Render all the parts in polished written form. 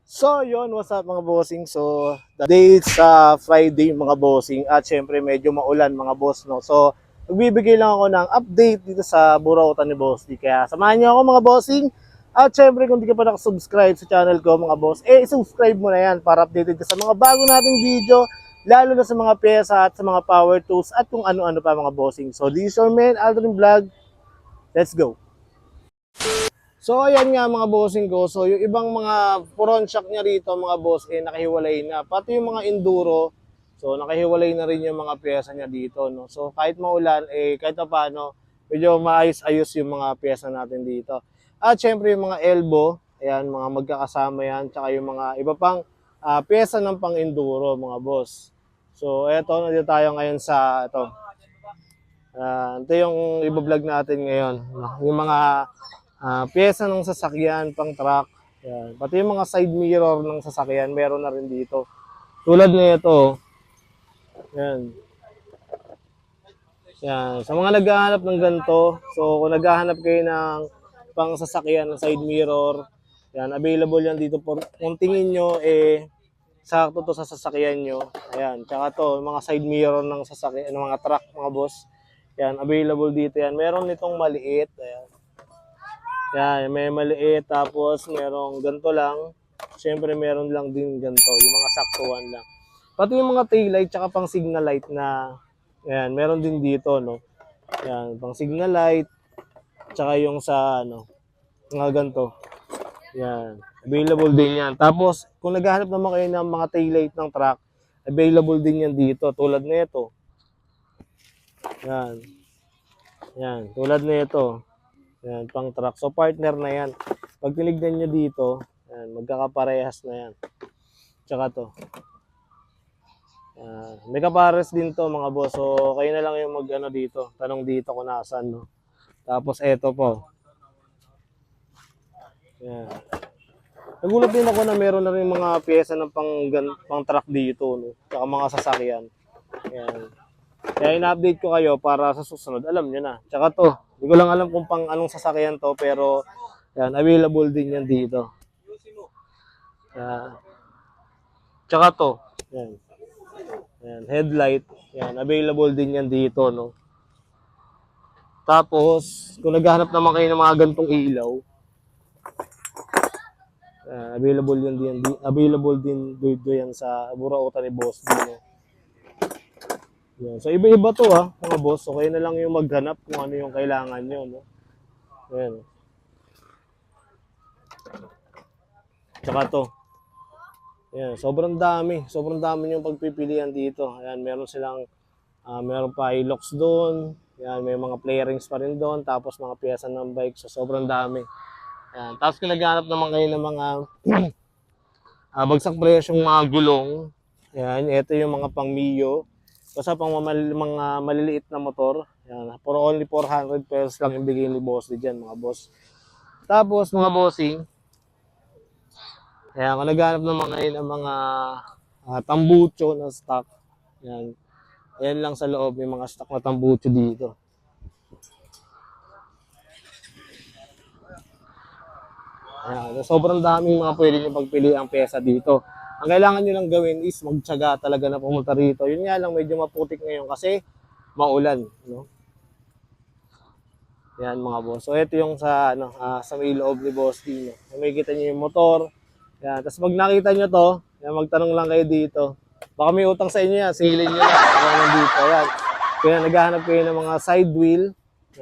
So, yun, what's up mga bossing? So, the day sa Friday mga bossing at syempre medyo maulan mga boss, no? So, magbibigay lang ako ng update dito sa Burautan ni Boss D. Kaya samahan niyo ako mga bossing. At syempre kung di ka pa nakasubscribe sa channel ko mga boss, subscribe mo na yan para updated ka sa mga bago nating video, lalo na sa mga pyesa at sa mga power tools at kung ano-ano pa mga bossing. So, this is your man, Aldrin Vlog. Let's go! So ayan nga mga bossing ko. So yung ibang mga front shock niya rito mga boss nakahiwalay na. Pati yung mga enduro, so nakahiwalay na rin yung mga pyesa niya dito, no. So kahit maulan kahit paano medyo maayos-ayos yung mga pyesa natin dito. At syempre yung mga elbow, ayan mga magkakasama yan, tsaka yung mga iba pang pyesa ng pang-enduro mga boss. So eto, nandito tayo ngayon sa ito. Ito yung i-vlog natin ngayon, no? Yung mga pyesa ng sasakyan, pang truck. Yan. Pati yung mga side mirror ng sasakyan, meron na rin dito. Tulad nito. Yan. Yan. Sa mga naghahanap ng ganito, so kung naghahanap kayo ng pang sasakyan ng side mirror, yan, available yan dito. Kung tingin nyo, sakto to sa sasakyan nyo. Ayan. Tsaka to, mga side mirror ng sasakyan, ng mga truck, mga boss. Yan, available dito yan. Meron nitong maliit. Ayan. Yan, may maliit, tapos merong ganito lang. Siyempre meron lang din ganito, yung mga saktuan lang. Pati yung mga taillight tsaka pang signal light na, yan, meron din dito, no. Yan, pang signal light, tsaka yung sa, mga ganito. Yan, available din yan. Tapos, kung naghahanap naman kayo ng mga taillight ng truck, available din yan dito, tulad nito. Yan. Yan, tulad nito. Yan, pang truck. So, partner na yan. Pag tinignan nyo dito, yan, magkakaparehas na yan. Tsaka to. Yan. May kapares din to mga boss. So, kayo na lang yung mag-ano dito. Tanong dito kung nasaan, no. Tapos, eto po. Yan. Nagulat din ako na meron na rin mga pyesa ng pang truck dito, no. Tsaka mga sasakyan. Yan. Kaya ina-update ko kayo para sa susunod, alam nyo na. Tsaka to, hindi ko lang alam kung pang anong sasakyan to, pero yan, available din yan dito. Yan. Tsaka to, yan. Yan, headlight, yan, available din yan dito, no. Tapos, kung naghahanap naman kayo ng mga gantong ilaw, available din dito yan sa Burautan ni Boss D, no. Yan. So, iba-iba to mga boss. So, kayo na lang yung maghanap kung ano yung kailangan nyo, no. Yan. Tsaka to. Yan, sobrang dami. Sobrang dami yung pagpipilian dito. Ayan, meron silang, meron pa Hilux doon. Yan, may mga playrings pa rin doon. Tapos mga piyesa ng bike. So, sobrang dami. Yan. Tapos kung naghanap naman kayo ng mga bagsak presyong mga gulong. Yan, ito yung mga pang Mio. Basta pang mga maliliit na motor. Yan, for only 400 pesos lang yung bigay ni Boss dyan, mga boss. Tapos, mga bossing, kaya kung naghanap naman kayo ng mga tambucho na stock, yan, ayan lang sa loob, may mga stock na tambucho dito. Ayan, sobrang daming mga pwede nyo pagpili ang pyesa dito. Ang kailangan nyo lang gawin is magtyaga talaga na pumunta rito. Yun nga lang, medyo maputik ngayon kasi maulan, no? Yan mga boss. So ito yung sa sa may loob ni Boss D, no? May kita niyo yung motor. Yan, tapos pag nakita niyo to, yan, magtanong lang kayo dito. Baka may utang sa inyo yan, silin niyo lang. Yan dito, yan. Kaya naghahanap kayo ng mga side wheel.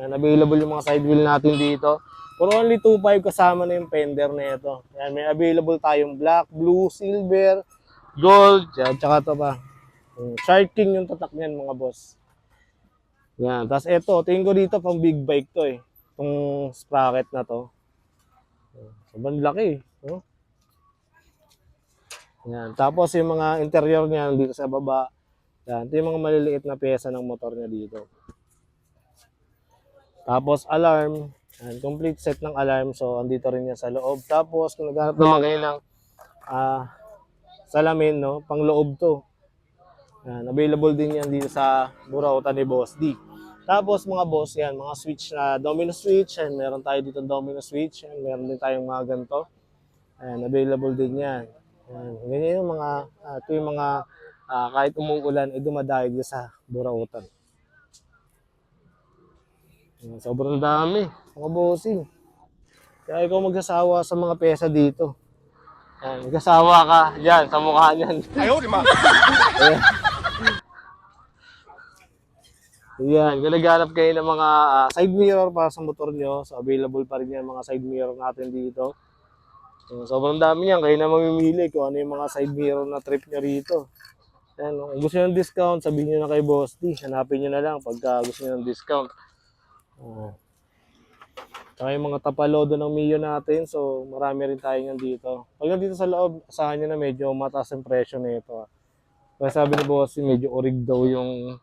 Yan, available yung mga side wheel natin dito. For only 2.5 kasama na yung fender na ito. Yan, may available tayong black, blue, silver, gold, yan, tsaka to pa. Shark King yung tatak niyan mga boss. Yan, tapos ito, tingin ko dito pang big bike to itong sprocket na to. Sobrang laki no? Yan, tapos yung mga interior niya dito sa baba. Yan, ito yung mga maliliit na pyesa ng motor niya dito. Tapos alarm, yan, complete set ng alarm. So, andito rin yan sa loob. Tapos, kung naghanap naman kayo ng salamin, no, pang loob to. Yan, available din yan dito sa Burautan ni Boss D. Tapos mga boss, yan, mga switch na domino switch. Yan, meron tayo dito domino switch. Yan, meron din tayong mga ganito. Ayan, available din yan. Ayan, ganyan yung mga, ito yung mga kahit umuulan, dumadayo dyan sa Burautan. Ayan, sobrang dami, mga bossing. Kaya ikaw magsasawa sa mga pesa dito. Ayan, magsasawa ka dyan, sa mukha niyan. Ayaw, di ma! Ayan, kung naghanap kayo ng mga side mirror para sa motor nyo, so available pa rin yan mga side mirror natin dito. So, sobrang dami yan, kayo na mamimili kung ano yung mga side mirror na trip nyo rito. Ayan, kung gusto nyo ng discount, sabihin nyo na kay Boss D. Hanapin nyo na lang pagka gusto nyo ng discount. Saka yung mga tapalodo ng Mio natin, so marami rin tayo yan dito. Pag nandito sa loob, asahan nyo na medyo mataas ang presyo nito. Kaya sabi ni Boss D, medyo orig daw yung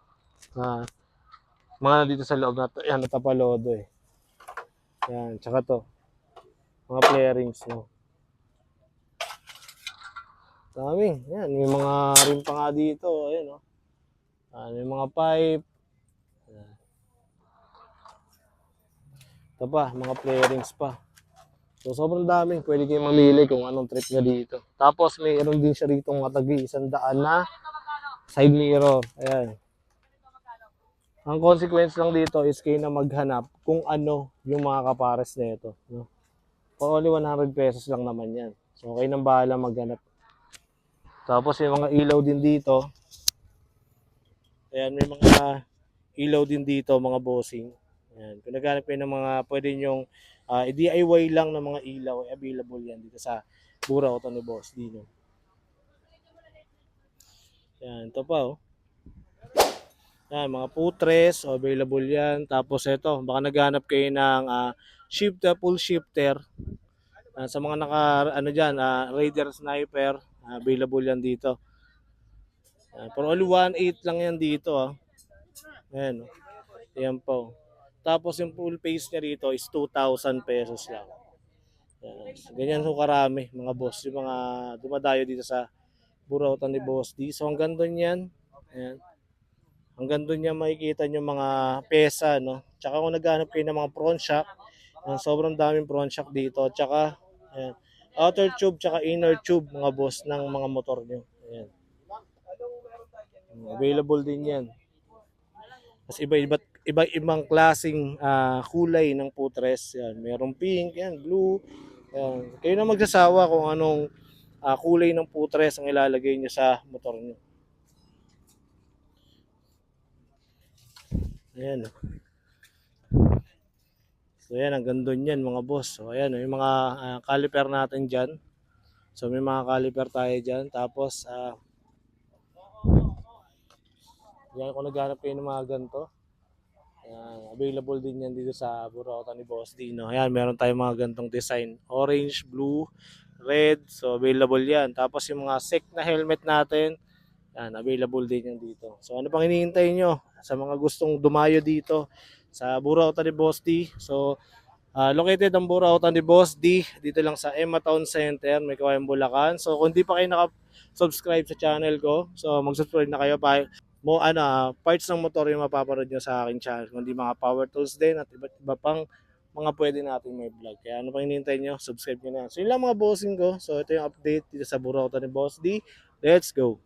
mga nandito sa loob na yan, tapalodo eh. Yan, tsaka to. Mga flarings, no. Dami. Yan, may mga rim pa nga dito. Ayan, no. May mga pipe. Ayan. Ito pa, mga flarings pa. So, sobrang dami. Pwede kayo mamili kung anong trip nyo dito. Tapos, mayroon din siya rito mga tagi-100 na side mirror. Ayan. Ang consequence lang dito is kayo na maghanap kung ano yung mga kapares na ito. No? For only 100 pesos lang naman yan. So, kayo nang bahala maghanap. Tapos, yung mga ilaw din dito. Ayan, may mga ilaw din dito, mga bossing. Ayan. Kung naghanap kayo ng mga pwede nyong DIY lang ng mga ilaw, available yan dito sa Burautan ni Boss Dino. Ayan, ito pa oh. Yan, mga putres, available yan. Tapos ito, baka naghanap kayo ng shifter, full shifter. Sa mga Raider Sniper, available yan dito. For only 1.8 lang yan dito. Ayan, ayan po. Tapos yung full face niya rito is 2,000 pesos lang. Ayan. Ganyan so karami, mga boss. Yung mga dumadayo dito sa Burautan ni Boss D. So hanggang doon yan. Ayan. Hanggang doon niya makikita nyo mga pesa, no? Tsaka kung naghanap kayo ng mga front shock, sobrang daming front shock dito. Tsaka, ayan, outer tube, tsaka inner tube, mga boss, ng mga motor nyo. Ayan. Available din yan. Kasi iba-ibang klaseng kulay ng putres. Yan. Merong pink, yan, blue. Yan. Kayo na magsasawa kung anong kulay ng putres ang ilalagay nyo sa motor nyo. Ayan. So ayan, hanggang doon yan mga boss. So ayan, yung mga caliper natin dyan. So may mga caliper tayo dyan. Tapos, yan kung naghanap kayo ng mga ganito. Available din yan dito sa Burautan ni Boss Dino. Ayan, meron tayong mga gantong design. Orange, blue, red. So available yan. Tapos yung mga SEC na helmet natin. Yan, available din yan dito. So ano pang hinihintay nyo? Sa mga gustong dumayo dito sa Burautan ni Boss D. So located ang Burautan ni Boss D dito lang sa Emma Town Center, may Kawayan, Bulacan. So kung di pa kayo naka-subscribe sa channel ko, so mag-subscribe na kayo pa parts ng motor yung mapapanood nyo sa aking channel. Kundi mga power tools din at iba't iba pang mga pwede natin may vlog. Kaya ano pang hinihintay nyo? Subscribe nyo na. So yun lang mga bossing ko. So ito yung update dito sa Burautan ni Boss D. Let's go!